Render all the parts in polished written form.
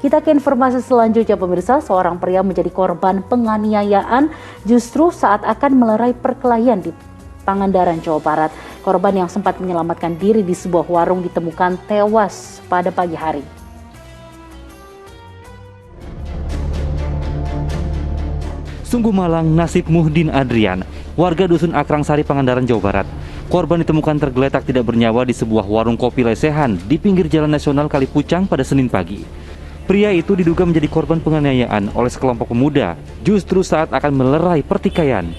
Kita ke informasi selanjutnya pemirsa, seorang pria menjadi korban penganiayaan justru saat akan melerai perkelahian di Pangandaran, Jawa Barat. Korban yang sempat menyelamatkan diri di sebuah warung ditemukan tewas pada pagi hari. Sungguh malang nasib Muhdin Adrian, warga Dusun Akrangsari, Pangandaran, Jawa Barat. Korban ditemukan tergeletak tidak bernyawa di sebuah warung kopi lesehan di pinggir Jalan Nasional Kalipucang pada Senin pagi. Pria itu diduga menjadi korban penganiayaan oleh sekelompok pemuda justru saat akan melerai pertikaian.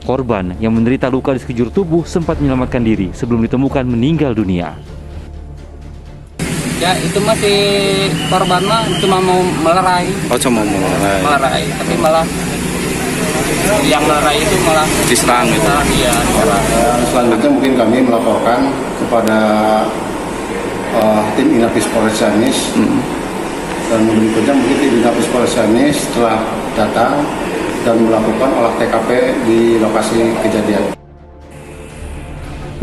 Korban yang menderita luka di sekujur tubuh sempat menyelamatkan diri sebelum ditemukan meninggal dunia. Ya itu masih korban mah cuma mau melerai. Oh cuma mau melerai, tapi malah yang melerai itu malah diserang gitu. Iya, diserang. Selanjutnya mungkin kami melaporkan kepada tim Inafis Polres Ciamis. Dan berikutnya mungkin tim Inafis Polres Ciamis setelah datang dan melakukan olah TKP di lokasi kejadian.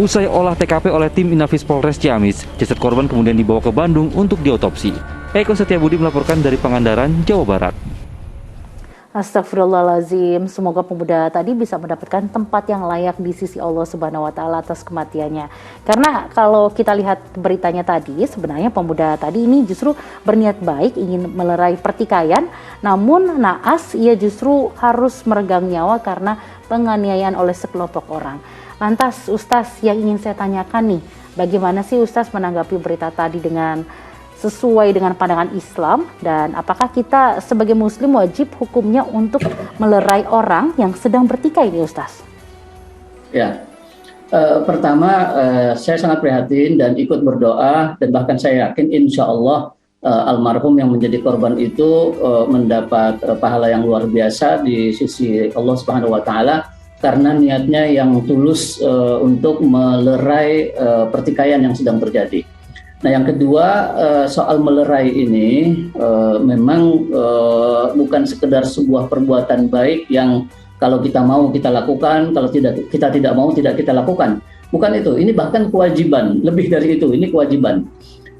Usai olah TKP oleh tim Inafis Polres Ciamis, jasad korban kemudian dibawa ke Bandung untuk diotopsi. Eko Setiabudi melaporkan dari Pangandaran, Jawa Barat. Astagfirullahaladzim, semoga pemuda tadi bisa mendapatkan tempat yang layak di sisi Allah Subhanahu wa Ta'ala atas kematiannya. Karena kalau kita lihat beritanya tadi, sebenarnya pemuda tadi ini justru berniat baik, ingin melerai pertikaian, namun naas ia justru harus meregang nyawa karena penganiayaan oleh sekelompok orang. Lantas Ustaz, yang ingin saya tanyakan nih, bagaimana sih Ustaz menanggapi berita tadi dengan sesuai dengan pandangan Islam, dan apakah kita sebagai muslim wajib hukumnya untuk melerai orang yang sedang bertikai nih Ustaz? Ya, pertama saya sangat prihatin dan ikut berdoa, dan bahkan saya yakin insya Allah almarhum yang menjadi korban itu mendapat pahala yang luar biasa di sisi Allah Subhanahu wa Ta'ala karena niatnya yang tulus untuk melerai pertikaian yang sedang terjadi. Nah, yang kedua, soal melerai ini memang bukan sekedar sebuah perbuatan baik yang kalau kita mau kita lakukan, kalau kita tidak mau tidak kita lakukan. Bukan itu, ini bahkan kewajiban, lebih dari itu, ini kewajiban.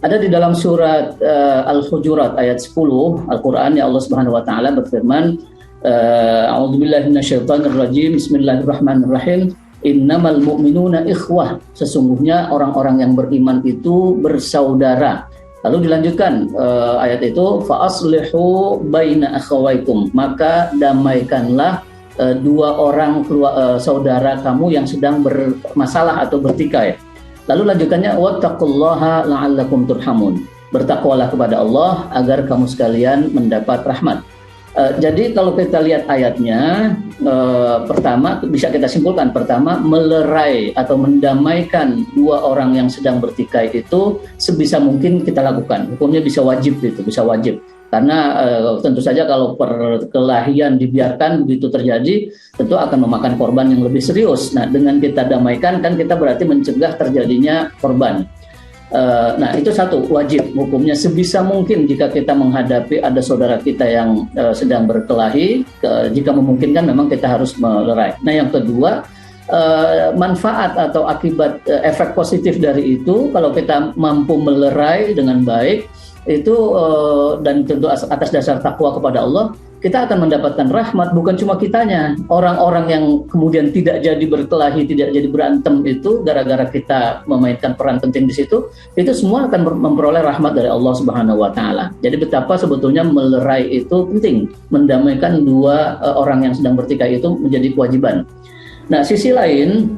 Ada di dalam surat Al-Hujurat ayat 10 Al-Quran, ya Allah Subhanahu wa Ta'ala berfirman, A'udzubillahi minasyaitonirrajim, Bismillahirrahmanirrahim. Innamal mu'minuna ikhwah, sesungguhnya orang-orang yang beriman itu bersaudara. Lalu dilanjutkan ayat itu, fa aslihu baina akhawaikum, maka damaikanlah dua orang saudara kamu yang sedang bermasalah atau bertikai. Lalu lanjutannya, wattaqullaha la'allakum turhamun, bertakwalah kepada Allah agar kamu sekalian mendapat rahmat. Jadi kalau kita lihat ayatnya, pertama bisa kita simpulkan, pertama melerai atau mendamaikan dua orang yang sedang bertikai itu sebisa mungkin kita lakukan. Hukumnya bisa wajib itu, bisa wajib. Karena tentu saja kalau perkelahian dibiarkan begitu terjadi, tentu akan memakan korban yang lebih serius. Nah, dengan kita damaikan kan kita berarti mencegah terjadinya korban. Nah, itu satu, wajib hukumnya sebisa mungkin jika kita menghadapi ada saudara kita yang sedang berkelahi, jika memungkinkan memang kita harus melerai. Nah, yang kedua, manfaat atau akibat efek positif dari itu kalau kita mampu melerai dengan baik itu dan tentu atas dasar takwa kepada Allah, kita akan mendapatkan rahmat, bukan cuma kitanya, orang-orang yang kemudian tidak jadi berkelahi, tidak jadi berantem itu gara-gara kita memainkan peran penting di situ, itu semua akan memperoleh rahmat dari Allah Subhanahu wa Ta'ala. Jadi betapa sebetulnya melerai itu penting, mendamaikan dua orang yang sedang bertikai itu menjadi kewajiban. Nah, sisi lain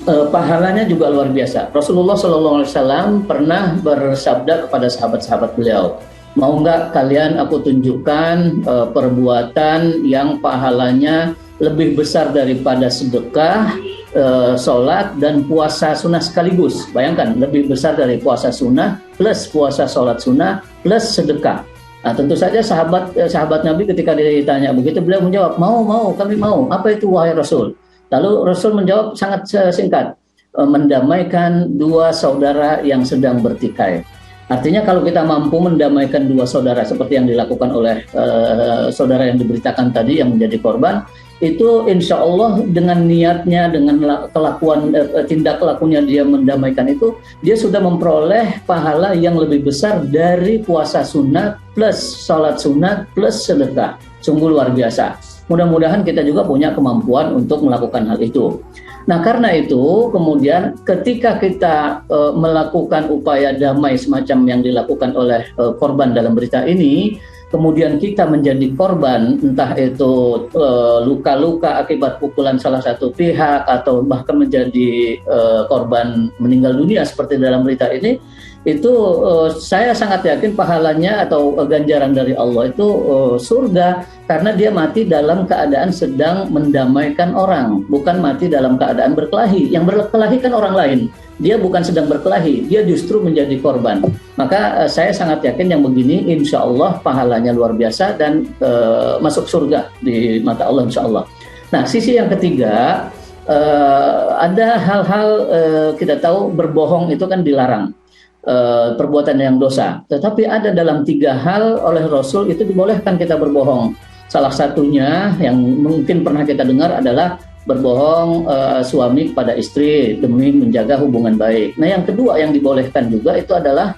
pahalanya juga luar biasa. Rasulullah SAW pernah bersabda kepada sahabat-sahabat beliau, mau nggak kalian aku tunjukkan perbuatan yang pahalanya lebih besar daripada sedekah, sholat dan puasa sunnah sekaligus. Bayangkan, lebih besar dari puasa sunnah plus puasa sholat sunnah plus sedekah. Nah, tentu saja sahabat Nabi ketika ditanya begitu, beliau menjawab, mau, kami mau. Apa itu wahai Rasul? Lalu Rasul menjawab sangat singkat, mendamaikan dua saudara yang sedang bertikai. Artinya kalau kita mampu mendamaikan dua saudara seperti yang dilakukan oleh saudara yang diberitakan tadi yang menjadi korban, itu insya Allah dengan niatnya, dengan kelakuan tindak lakunya dia mendamaikan itu, dia sudah memperoleh pahala yang lebih besar dari puasa sunat plus sholat sunat plus sedekah. Sungguh luar biasa. Mudah-mudahan kita juga punya kemampuan untuk melakukan hal itu. Nah, karena itu kemudian ketika kita melakukan upaya damai semacam yang dilakukan oleh korban dalam berita ini, kemudian kita menjadi korban, entah itu luka-luka akibat pukulan salah satu pihak atau bahkan menjadi korban meninggal dunia seperti dalam berita ini, itu saya sangat yakin pahalanya atau ganjaran dari Allah itu surga, karena dia mati dalam keadaan sedang mendamaikan orang, bukan mati dalam keadaan berkelahi. Yang berkelahi kan orang lain, dia bukan sedang berkelahi, dia justru menjadi korban. Maka saya sangat yakin yang begini insya Allah pahalanya luar biasa dan masuk surga di mata Allah insya Allah. Nah, sisi yang ketiga, ada hal-hal kita tahu berbohong itu kan dilarang, perbuatan yang dosa. Tetapi ada dalam 3 hal oleh Rasul itu dibolehkan kita berbohong. Salah satunya yang mungkin pernah kita dengar adalah berbohong suami kepada istri demi menjaga hubungan baik. Nah, yang kedua yang dibolehkan juga itu adalah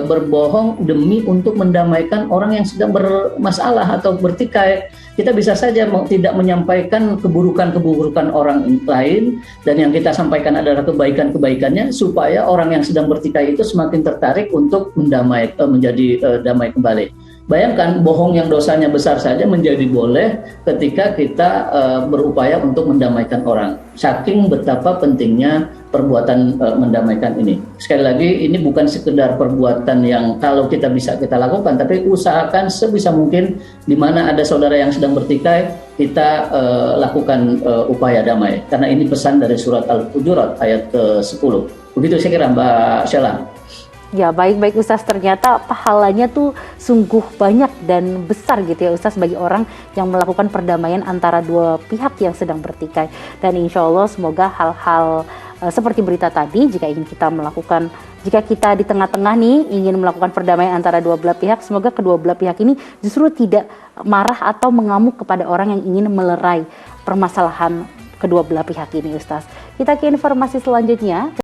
berbohong demi untuk mendamaikan orang yang sedang bermasalah atau bertikai. Kita bisa saja tidak menyampaikan keburukan-keburukan orang lain, dan yang kita sampaikan adalah kebaikan-kebaikannya supaya orang yang sedang bertikai itu semakin tertarik untuk menjadi damai kembali. Bayangkan, bohong yang dosanya besar saja menjadi boleh ketika kita berupaya untuk mendamaikan orang. Saking betapa pentingnya perbuatan mendamaikan ini. Sekali lagi, ini bukan sekedar perbuatan yang kalau kita bisa kita lakukan, tapi usahakan sebisa mungkin di mana ada saudara yang sedang bertikai, kita lakukan upaya damai. Karena ini pesan dari surat Al-Hujurat ayat ke-10. Begitu saya kira, Mbak Sheila. Ya, baik-baik Ustaz, ternyata pahalanya tuh sungguh banyak dan besar gitu ya Ustaz bagi orang yang melakukan perdamaian antara dua pihak yang sedang bertikai. Dan insya Allah semoga hal-hal seperti berita tadi, jika kita di tengah-tengah nih ingin melakukan perdamaian antara dua belah pihak, semoga kedua belah pihak ini justru tidak marah atau mengamuk kepada orang yang ingin melerai permasalahan kedua belah pihak ini Ustaz. Kita ke informasi selanjutnya.